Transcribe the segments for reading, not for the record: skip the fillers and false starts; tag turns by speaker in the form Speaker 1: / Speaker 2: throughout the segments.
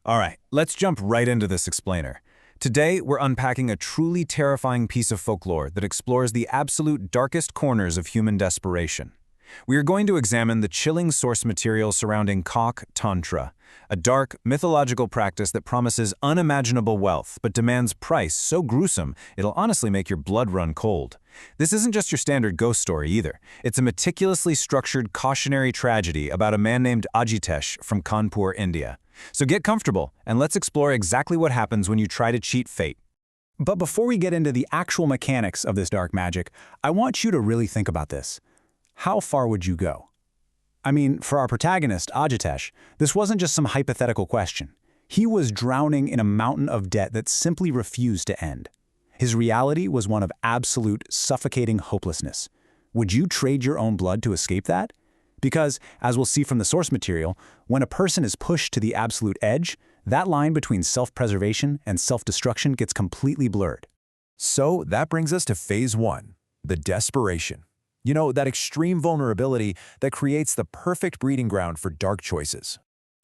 Speaker 1: All right, let's jump right into this explainer. Today, we're unpacking a truly terrifying piece of folklore that explores the absolute darkest corners of human desperation. We are going to examine the chilling source material surrounding Khak Tantra, a dark, mythological practice that promises unimaginable wealth but demands price so gruesome it'll honestly make your blood run cold. This isn't just your standard ghost story either. It's a meticulously structured cautionary tragedy about a man named Ajitesh from Kanpur, India. So get comfortable, and let's explore exactly what happens when you try to cheat fate.
Speaker 2: But before we get into the actual mechanics of this dark magic, I want you to really think about this. How far would you go? I mean, for our protagonist, Ajitesh, this wasn't just some hypothetical question. He was drowning in a mountain of debt that simply refused to end. His reality was one of absolute, suffocating hopelessness. Would you trade your own blood to escape that? Because, as we'll see from the source material, when a person is pushed to the absolute edge, that line between self-preservation and self-destruction gets completely blurred.
Speaker 3: So that brings us to phase one, the desperation. You know, that extreme vulnerability that creates the perfect breeding ground for dark choices.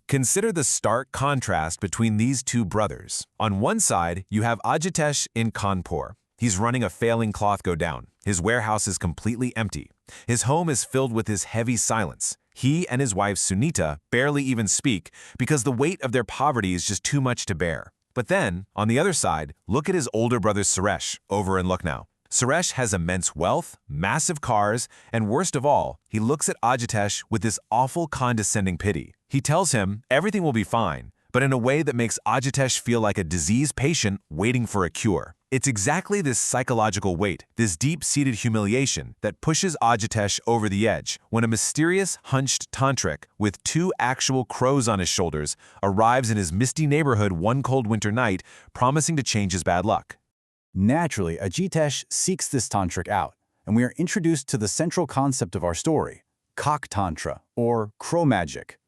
Speaker 3: Consider the stark contrast between these two brothers. On one side, you have Ajitesh in Kanpur. He's running a failing cloth go down. His warehouse is completely empty. His home is filled with his heavy silence. He and his wife Sunita barely even speak because the weight of their poverty is just too much to bear. But then, on the other side, look at his older brother Suresh over in Lucknow. Suresh has immense wealth, massive cars, and worst of all, he looks at Ajitesh with this awful condescending pity. He tells him everything will be fine, but in a way that makes Ajitesh feel like a diseased patient waiting for a cure. It's exactly this psychological weight, this deep-seated humiliation that pushes Ajitesh over the edge when a mysterious, hunched tantric with two actual crows on his shoulders arrives in his misty neighborhood one cold winter night, promising to change his bad luck.
Speaker 2: Naturally, Ajitesh seeks this tantric out, and we are introduced to the central concept of our story, Khak Tantra, or crow magic.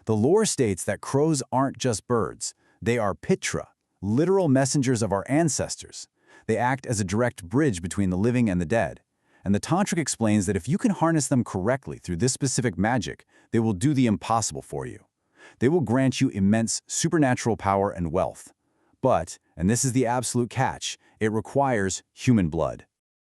Speaker 2: The lore states that crows aren't just birds, they are pitra, literal messengers of our ancestors. They act as a direct bridge between the living and the dead. And the tantric explains that if you can harness them correctly through this specific magic, they will do the impossible for you. They will grant you immense supernatural power and wealth. But, and this is the absolute catch, it requires human blood.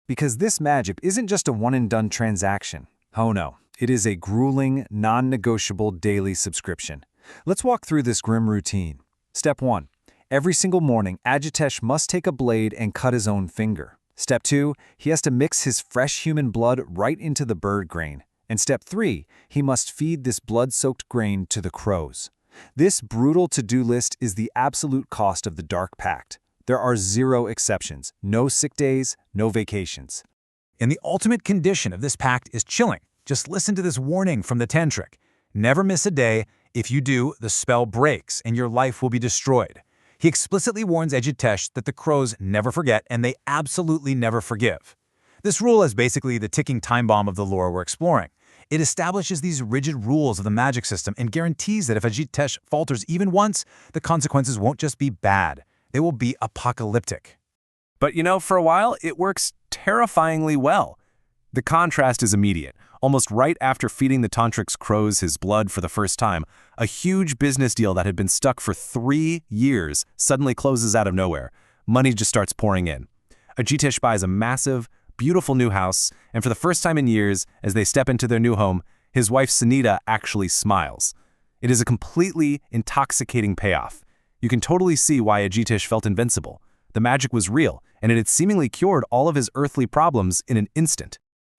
Speaker 4: Because this magic isn't just a one-and-done transaction. Oh no, it is a grueling, non-negotiable daily subscription. Let's walk through this grim routine. Step 1. Every single morning, Ajitesh must take a blade and cut his own finger. Step 2. He has to mix his fresh human blood right into the bird grain. And Step 3. He must feed this blood-soaked grain to the crows. This brutal to-do list is the absolute cost of the dark pact. There are 0 exceptions, no sick days, no vacations.
Speaker 1: And the ultimate condition of this pact is chilling. Just listen to this warning from the tantric. Never miss a day. If you do, the spell breaks and your life will be destroyed. He explicitly warns Ajitesh that the crows never forget and they absolutely never forgive. This rule is basically the ticking time bomb of the lore we're exploring. It establishes these rigid rules of the magic system and guarantees that if Ajitesh falters even once, the consequences won't just be bad, they will be apocalyptic.
Speaker 4: But you know, for a while, it works terrifyingly well. The contrast is immediate. Almost right after feeding the tantric's crows his blood for the first time, a huge business deal that had been stuck for 3 years suddenly closes out of nowhere. Money just starts pouring in. Ajitesh buys a massive, beautiful new house, and for the first time in years, as they step into their new home, his wife Sunita actually smiles. It is a completely intoxicating payoff. You can totally see why Ajitesh felt invincible. The magic was real, and it had seemingly cured all of his earthly problems in an instant.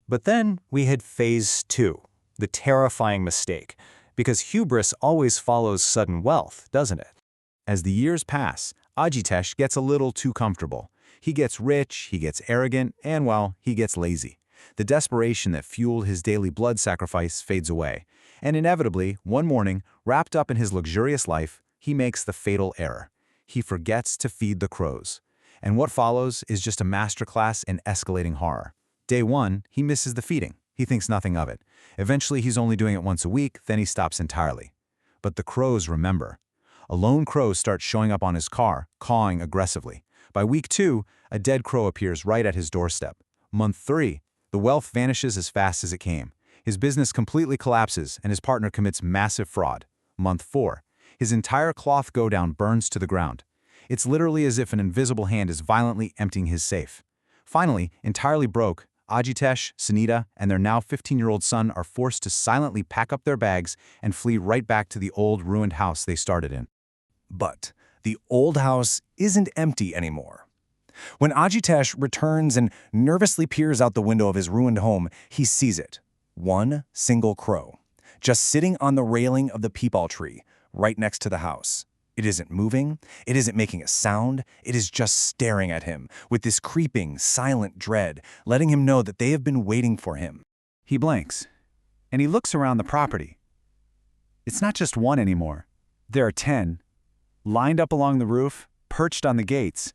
Speaker 2: But then we hit phase 2, the terrifying mistake, because hubris always follows sudden wealth, doesn't it? As the years pass, Ajitesh gets a little too comfortable. He gets rich, he gets arrogant, and, well, he gets lazy. The desperation that fueled his daily blood sacrifice fades away. And inevitably, one morning, wrapped up in his luxurious life, he makes the fatal error. He forgets to feed the crows. And what follows is just a masterclass in escalating horror. Day 1, he misses the feeding. He thinks nothing of it. Eventually, he's only doing it once a week, then he stops entirely. But the crows remember. A lone crow starts showing up on his car, cawing aggressively. By week 2, a dead crow appears right at his doorstep. Month 3, the wealth vanishes as fast as it came. His business completely collapses and his partner commits massive fraud. Month 4, His entire cloth go-down burns to the ground. It's literally as if an invisible hand is violently emptying his safe. Finally, entirely broke, Ajitesh, Sunita, and their now 15-year-old son are forced to silently pack up their bags and flee right back to the old ruined house they started in.
Speaker 4: But the old house isn't empty anymore. When Ajitesh returns and nervously peers out the window of his ruined home, he sees it. One single crow, just sitting on the railing of the peepal tree, right next to the house. It isn't moving, it isn't making a sound, it is just staring at him with this creeping, silent dread, letting him know that they have been waiting for him.
Speaker 2: He blinks, and he looks around the property. It's not just one anymore. There are 10, lined up along the roof, perched on the gates,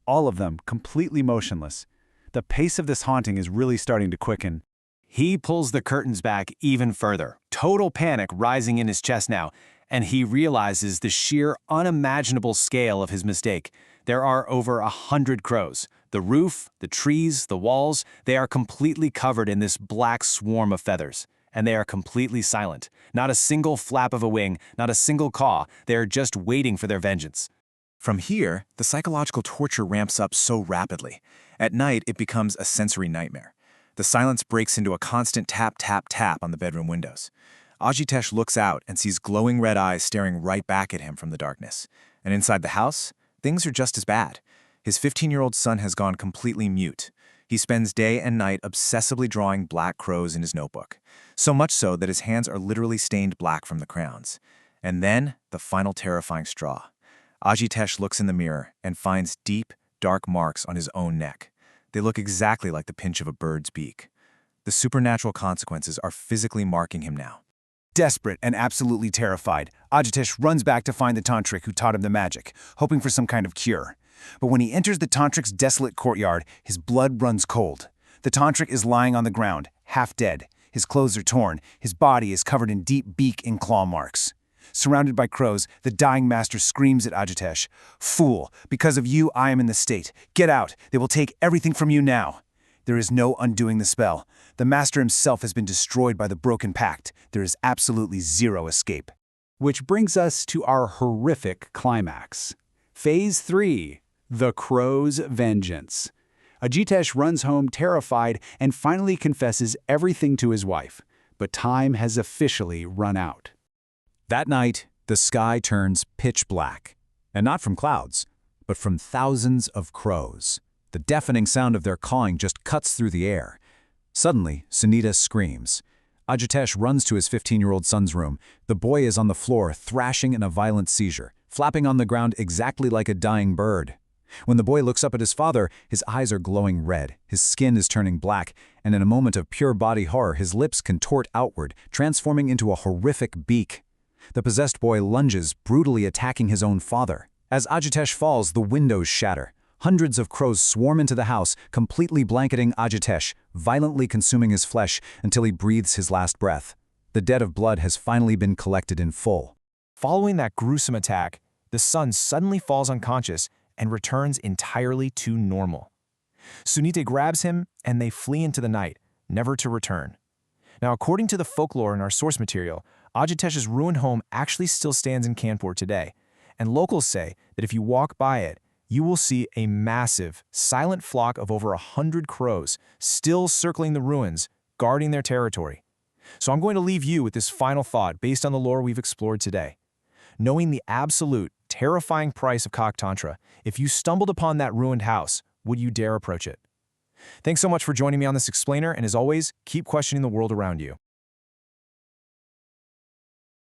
Speaker 2: all of them completely motionless. The pace of this haunting is really starting to quicken.
Speaker 4: He pulls the curtains back even further, total panic rising in his chest now, and he realizes the sheer unimaginable scale of his mistake. There are over 100 crows. The roof, the trees, the walls, they are completely covered in this black swarm of feathers. And they are completely silent. Not a single flap of a wing, not a single caw. They are just waiting for their vengeance. From here, the psychological torture ramps up so rapidly. At night, it becomes a sensory nightmare. The silence breaks into a constant tap, tap, tap on the bedroom windows. Ajitesh looks out and sees glowing red eyes staring right back at him from the darkness. And inside the house, things are just as bad. His 15-year-old son has gone completely mute. He spends day and night obsessively drawing black crows in his notebook. So much so that his hands are literally stained black from the crowns. And then, the final terrifying straw. Ajitesh looks in the mirror and finds deep, dark marks on his own neck. They look exactly like the pinch of a bird's beak. The supernatural consequences are physically marking him now.
Speaker 2: Desperate and absolutely terrified, Ajitesh runs back to find the tantric who taught him the magic, hoping for some kind of cure. But when he enters the tantric's desolate courtyard, his blood runs cold. The tantric is lying on the ground, half dead. His clothes are torn, his body is covered in deep beak and claw marks. Surrounded by crows, the dying master screams at Ajitesh, "Fool, because of you I am in the state. Get out, they will take everything from you now." There is no undoing the spell. The master himself has been destroyed by the broken pact. There is absolutely zero escape. Which brings us to our horrific climax. Phase 3, the crow's vengeance. Ajitesh runs home terrified and finally confesses everything to his wife. But time has officially run out.
Speaker 1: That night, the sky turns pitch black. And not from clouds, but from thousands of crows. The deafening sound of their cawing just cuts through the air. Suddenly, Sunita screams. Ajitesh runs to his 15-year-old son's room. The boy is on the floor, thrashing in a violent seizure, flapping on the ground exactly like a dying bird. When the boy looks up at his father, his eyes are glowing red, his skin is turning black, and in a moment of pure body horror, his lips contort outward, transforming into a horrific beak. The possessed boy lunges, brutally attacking his own father. As Ajitesh falls, the windows shatter. Hundreds of crows swarm into the house, completely blanketing Ajitesh, violently consuming his flesh until he breathes his last breath. The debt of blood has finally been collected in full.
Speaker 4: Following that gruesome attack, the son suddenly falls unconscious and returns entirely to normal. Sunita grabs him and they flee into the night, never to return. Now, according to the folklore in our source material, Ajitesh's ruined home actually still stands in Kanpur today, and locals say that if you walk by it, you will see a massive, silent flock of over 100 crows still circling the ruins, guarding their territory. So I'm going to leave you with this final thought based on the lore we've explored today. Knowing the absolute, terrifying price of Khak Tantra, if you stumbled upon that ruined house, would you dare approach it? Thanks so much for joining me on this explainer, and as always, keep questioning the world around you.